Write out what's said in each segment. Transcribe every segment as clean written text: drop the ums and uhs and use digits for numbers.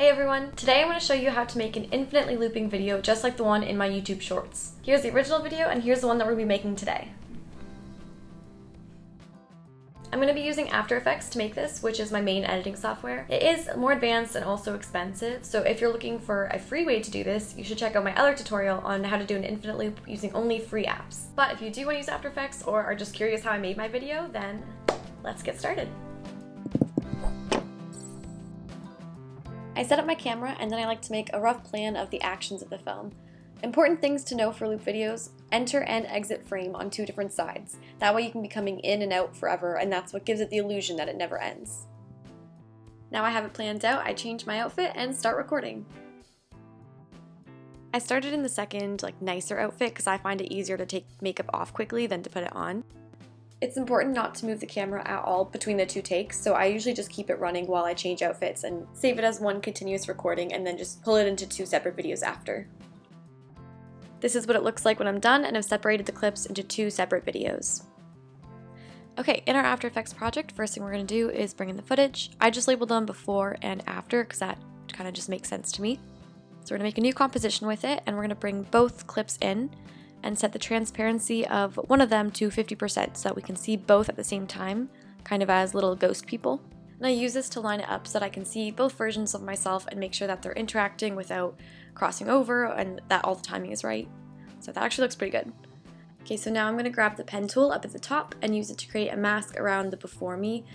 Hey everyone! Today I want to show you how to make an infinitely looping video just like the one in my YouTube shorts. Here's the original video and here's the one that we're going to be making today. I'm going to be using After Effects to make this, which is my main editing software. It is more advanced and also expensive, so if you're looking for a free way to do this, you should check out my other tutorial on how to do an infinite loop using only free apps. But if you do want to use After Effects or are just curious how I made my video, then let's get started. I set up my camera and then I like to make a rough plan of the actions of the film. Important things to know for loop videos: enter and exit frame on two different sides. That way you can be coming in and out forever, and that's what gives it the illusion that it never ends. Now I have it planned out, I change my outfit and start recording. I started in the second, nicer outfit because I find it easier to take makeup off quickly than to put it on. It's important not to move the camera at all between the two takes, so I usually just keep it running while I change outfits and save it as one continuous recording and then just pull it into two separate videos after. This is what it looks like when I'm done, and I've separated the clips into two separate videos. Okay, in our After Effects project, first thing we're going to do is bring in the footage. I just labeled them before and after because that kind of just makes sense to me. So we're going to make a new composition with it, and we're going to bring both clips in and set the transparency of one of them to 50% so that we can see both at the same time, kind of as little ghost people. And I use this to line it up so that I can see both versions of myself and make sure that they're interacting without crossing over and that all the timing is right. So that actually looks pretty good. Okay, so now I'm going to grab the pen tool up at the top and use it to create a mask around the before me.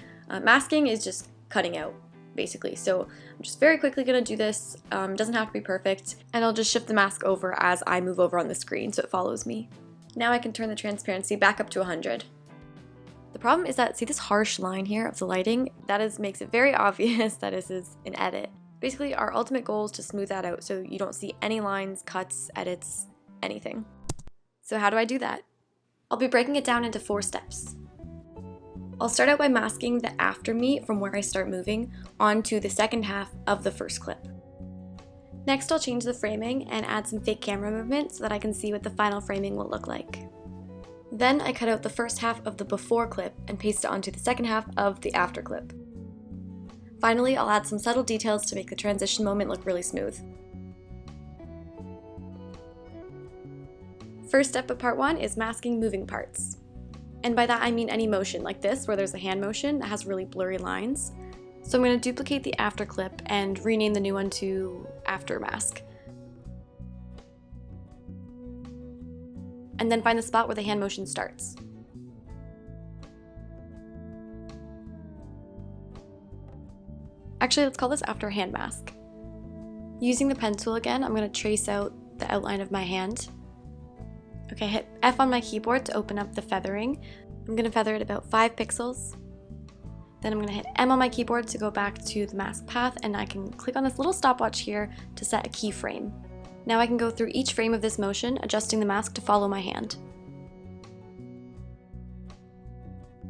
Masking is just cutting out, basically. So I'm just very quickly going to do this. Doesn't have to be perfect, and I'll just shift the mask over as I move over on the screen so it follows me. Now I can turn the transparency back up to 100. The problem is that, see this harsh line here of the lighting? That makes it very obvious that this is an edit. Basically, our ultimate goal is to smooth that out so you don't see any lines, cuts, edits, anything. So how do I do that? I'll be breaking it down into 4 steps. I'll start out by masking the after me from where I start moving onto the second half of the first clip. Next, I'll change the framing and add some fake camera movement so that I can see what the final framing will look like. Then I cut out the first half of the before clip and paste it onto the second half of the after clip. Finally, I'll add some subtle details to make the transition moment look really smooth. First step of part 1 is masking moving parts. And by that I mean any motion, like this, where there's a hand motion that has really blurry lines. So I'm going to duplicate the after clip and rename the new one to after mask. And then find the spot where the hand motion starts. Actually, let's call this after hand mask. Using the pen tool again, I'm going to trace out the outline of my hand. Okay, hit F on my keyboard to open up the feathering. I'm going to feather it about 5 pixels. Then I'm going to hit M on my keyboard to go back to the mask path, and I can click on this little stopwatch here to set a keyframe. Now I can go through each frame of this motion, adjusting the mask to follow my hand.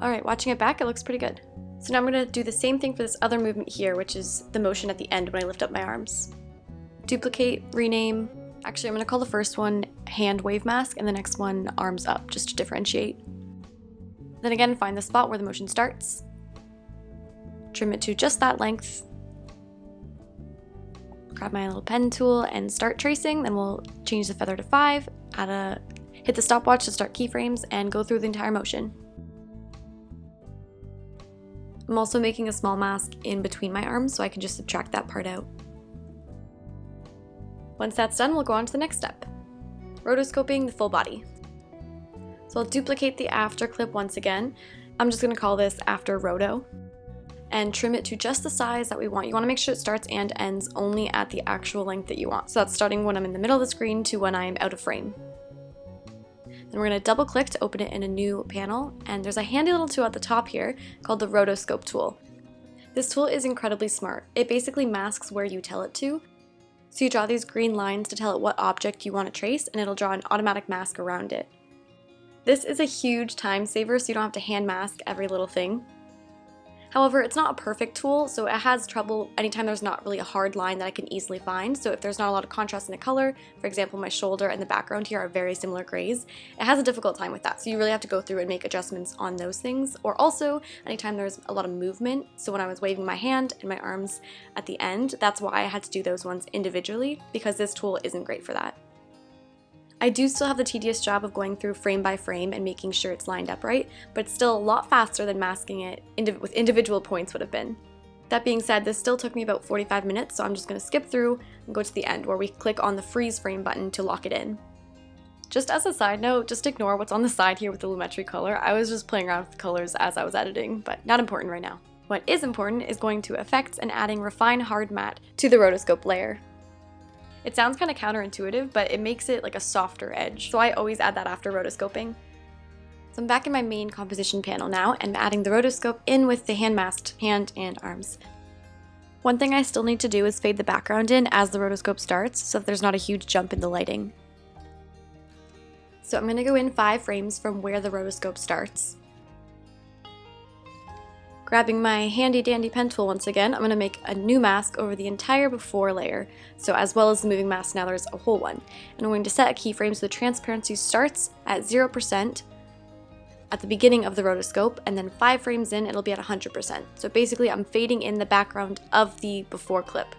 Alright, watching it back, it looks pretty good. So now I'm going to do the same thing for this other movement here, which is the motion at the end when I lift up my arms. Duplicate, rename. Actually, I'm going to call the first one hand wave mask and the next one arms up, just to differentiate. Then again, find the spot where the motion starts. Trim it to just that length. Grab my little pen tool and start tracing, then we'll change the feather to 5, hit the stopwatch to start keyframes, and go through the entire motion. I'm also making a small mask in between my arms so I can just subtract that part out. Once that's done, we'll go on to the next step. Rotoscoping the full body. So I'll duplicate the after clip once again. I'm just going to call this after roto. And trim it to just the size that we want. You want to make sure it starts and ends only at the actual length that you want. So that's starting when I'm in the middle of the screen to when I'm out of frame. Then we're going to double click to open it in a new panel, and there's a handy little tool at the top here called the rotoscope tool. This tool is incredibly smart. It basically masks where you tell it to. So you draw these green lines to tell it what object you want to trace, and it'll draw an automatic mask around it. This is a huge time saver so you don't have to hand mask every little thing. However, it's not a perfect tool, so it has trouble anytime there's not really a hard line that I can easily find. So if there's not a lot of contrast in the color, for example, my shoulder and the background here are very similar grays, it has a difficult time with that. So you really have to go through and make adjustments on those things. Or also, anytime there's a lot of movement, so when I was waving my hand and my arms at the end, that's why I had to do those ones individually, because this tool isn't great for that. I do still have the tedious job of going through frame by frame and making sure it's lined up right, but it's still a lot faster than masking it with individual points would have been. That being said, this still took me about 45 minutes, so I'm just going to skip through and go to the end where we click on the freeze frame button to lock it in. Just as a side note, just ignore what's on the side here with the Lumetri color. I was just playing around with the colors as I was editing, but not important right now. What is important is going to effects and adding Refine Hard Matte to the rotoscope layer. It sounds kind of counterintuitive, but it makes it like a softer edge, so I always add that after rotoscoping. So I'm back in my main composition panel now, and I'm adding the rotoscope in with the hand masked hand and arms. One thing I still need to do is fade the background in as the rotoscope starts, so that there's not a huge jump in the lighting. So I'm going to go in 5 frames from where the rotoscope starts. Grabbing my handy dandy pen tool once again, I'm going to make a new mask over the entire before layer, so as well as the moving mask, now there's a whole one. And I'm going to set a keyframe so the transparency starts at 0% at the beginning of the rotoscope, and then 5 frames in it'll be at 100%. So basically I'm fading in the background of the before clip.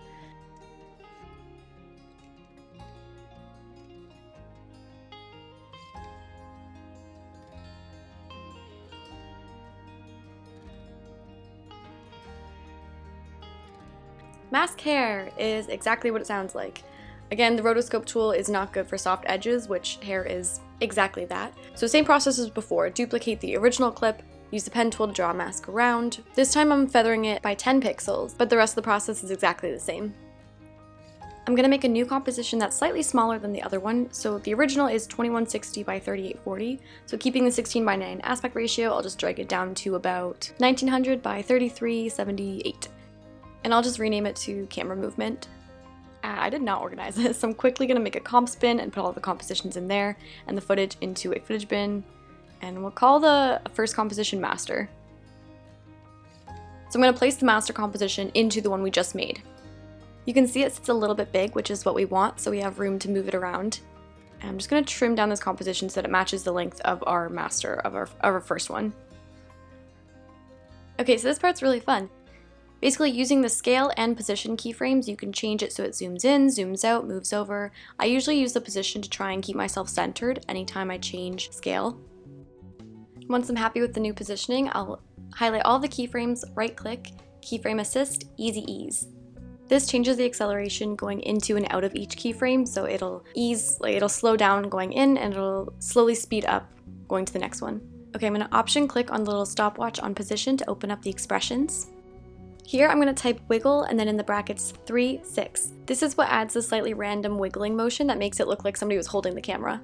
Mask hair is exactly what it sounds like. Again, the rotoscope tool is not good for soft edges, which hair is exactly that. So same process as before, duplicate the original clip, use the pen tool to draw a mask around. This time I'm feathering it by 10 pixels, but the rest of the process is exactly the same. I'm going to make a new composition that's slightly smaller than the other one. So the original is 2160 by 3840. So keeping the 16:9 aspect ratio, I'll just drag it down to about 1900 by 3378. And I'll just rename it to camera movement. I did not organize this, so I'm quickly going to make a comp bin and put all the compositions in there and the footage into a footage bin, and we'll call the first composition master. So I'm going to place the master composition into the one we just made. You can see it sits a little bit big, which is what we want, so we have room to move it around. And I'm just going to trim down this composition so that it matches the length of our master, of our first one. Okay, so this part's really fun. Basically, using the scale and position keyframes, you can change it so it zooms in, zooms out, moves over. I usually use the position to try and keep myself centered anytime I change scale. Once I'm happy with the new positioning, I'll highlight all the keyframes, right-click, keyframe assist, easy ease. This changes the acceleration going into and out of each keyframe, so it'll it'll slow down going in and it'll slowly speed up going to the next one. Okay, I'm going to option click on the little stopwatch on position to open up the expressions. Here I'm going to type wiggle and then in the brackets 3, 6. This is what adds the slightly random wiggling motion that makes it look like somebody was holding the camera.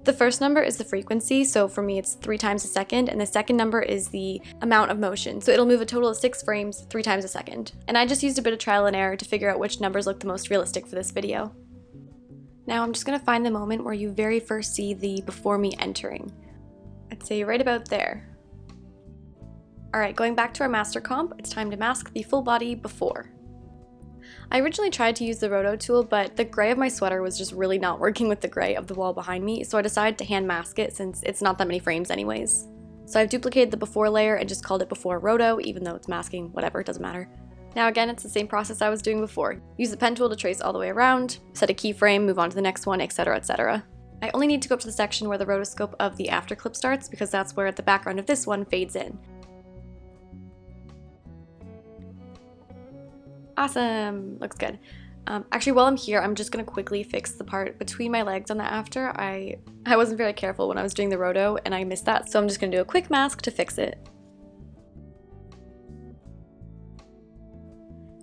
The first number is the frequency, so for me it's 3 times a second, and the second number is the amount of motion, so it'll move a total of 6 frames 3 times a second. And I just used a bit of trial and error to figure out which numbers look the most realistic for this video. Now I'm just going to find the moment where you very first see the before me entering. I'd say right about there. Alright, going back to our master comp, it's time to mask the full body before. I originally tried to use the roto tool, but the gray of my sweater was just really not working with the gray of the wall behind me, so I decided to hand mask it since it's not that many frames anyways. So I've duplicated the before layer and just called it before roto, even though it's masking, whatever, it doesn't matter. Now again, it's the same process I was doing before. Use the pen tool to trace all the way around, set a keyframe, move on to the next one, etc, etc. I only need to go up to the section where the rotoscope of the after clip starts, because that's where the background of this one fades in. Awesome! Looks good. Actually, while I'm here, I'm just going to quickly fix the part between my legs on the after. I wasn't very careful when I was doing the roto, and I missed that, so I'm just going to do a quick mask to fix it.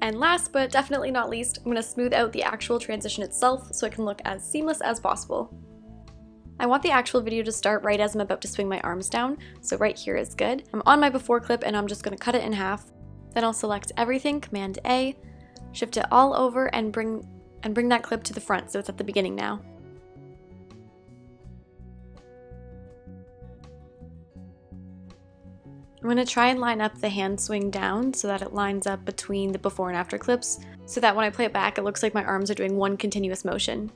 And last, but definitely not least, I'm going to smooth out the actual transition itself so it can look as seamless as possible. I want the actual video to start right as I'm about to swing my arms down, so right here is good. I'm on my before clip, and I'm just going to cut it in half. Then I'll select everything, Command A, shift it all over, and bring that clip to the front so it's at the beginning now. I'm going to try and line up the hand swing down so that it lines up between the before and after clips, so that when I play it back it looks like my arms are doing one continuous motion.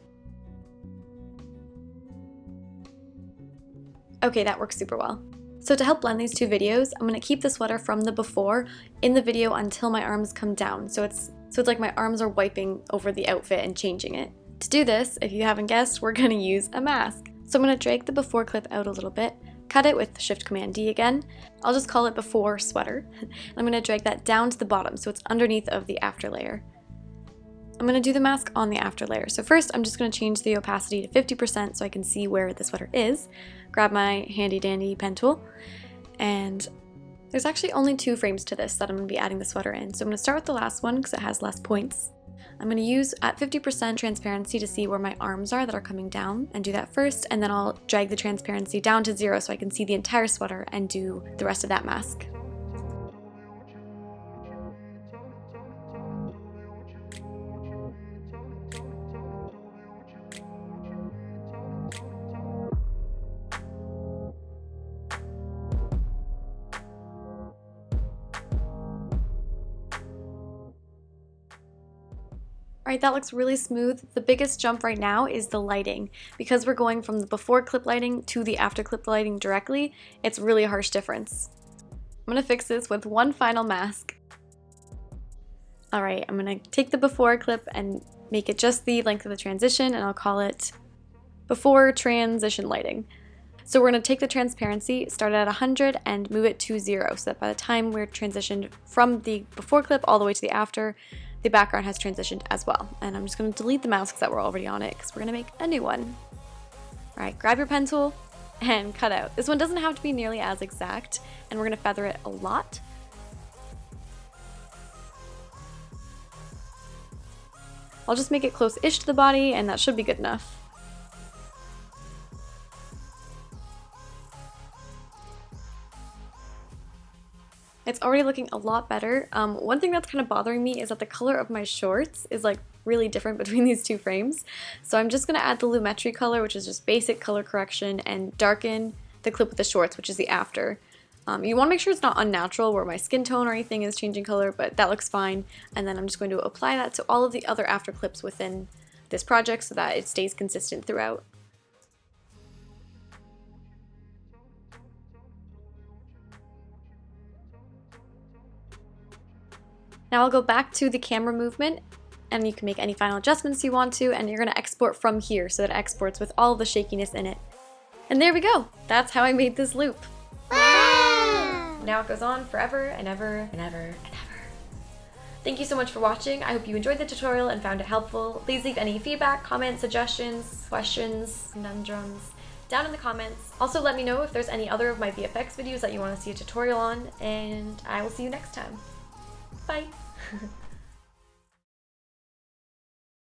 Okay, that works super well. So to help blend these two videos, I'm going to keep the sweater from the before in the video until my arms come down, so it's like my arms are wiping over the outfit and changing it. To do this, if you haven't guessed, we're going to use a mask. So I'm going to drag the before clip out a little bit, cut it with Shift-Command-D again. I'll just call it before sweater. I'm going to drag that down to the bottom so it's underneath of the after layer. I'm going to do the mask on the after layer. So first I'm just going to change the opacity to 50% so I can see where the sweater is. Grab my handy dandy pen tool, and there's actually only 2 frames to this that I'm going to be adding the sweater in. So I'm going to start with the last one because it has less points. I'm going to use at 50% transparency to see where my arms are that are coming down and do that first, and then I'll drag the transparency down to 0 so I can see the entire sweater and do the rest of that mask. Alright, that looks really smooth. The biggest jump right now is the lighting. Because we're going from the before clip lighting to the after clip lighting directly, it's really a harsh difference. I'm going to fix this with one final mask. Alright, I'm going to take the before clip and make it just the length of the transition, and I'll call it before transition lighting. So we're going to take the transparency, start it at 100, and move it to 0, so that by the time we're transitioned from the before clip all the way to the after, the background has transitioned as well. And I'm just going to delete the masks that were already on it because we're going to make a new one. Alright, grab your pen tool and cut out. This one doesn't have to be nearly as exact, and we're going to feather it a lot. I'll just make it close-ish to the body, and that should be good enough. It's already looking a lot better. One thing that's kind of bothering me is that the color of my shorts is like really different between these 2 frames. So I'm just going to add the Lumetri color, which is just basic color correction, and darken the clip with the shorts, which is the after. You want to make sure it's not unnatural where my skin tone or anything is changing color, but that looks fine. And then I'm just going to apply that to all of the other after clips within this project so that it stays consistent throughout. Now I'll go back to the camera movement, and you can make any final adjustments you want to, and you're going to export from here so that it exports with all the shakiness in it. And there we go! That's how I made this loop. Wow. Now it goes on forever and ever and ever and ever. Thank you so much for watching. I hope you enjoyed the tutorial and found it helpful. Please leave any feedback, comments, suggestions, questions, conundrums down in the comments. Also let me know if there's any other of my VFX videos that you want to see a tutorial on, and I will see you next time. Bye!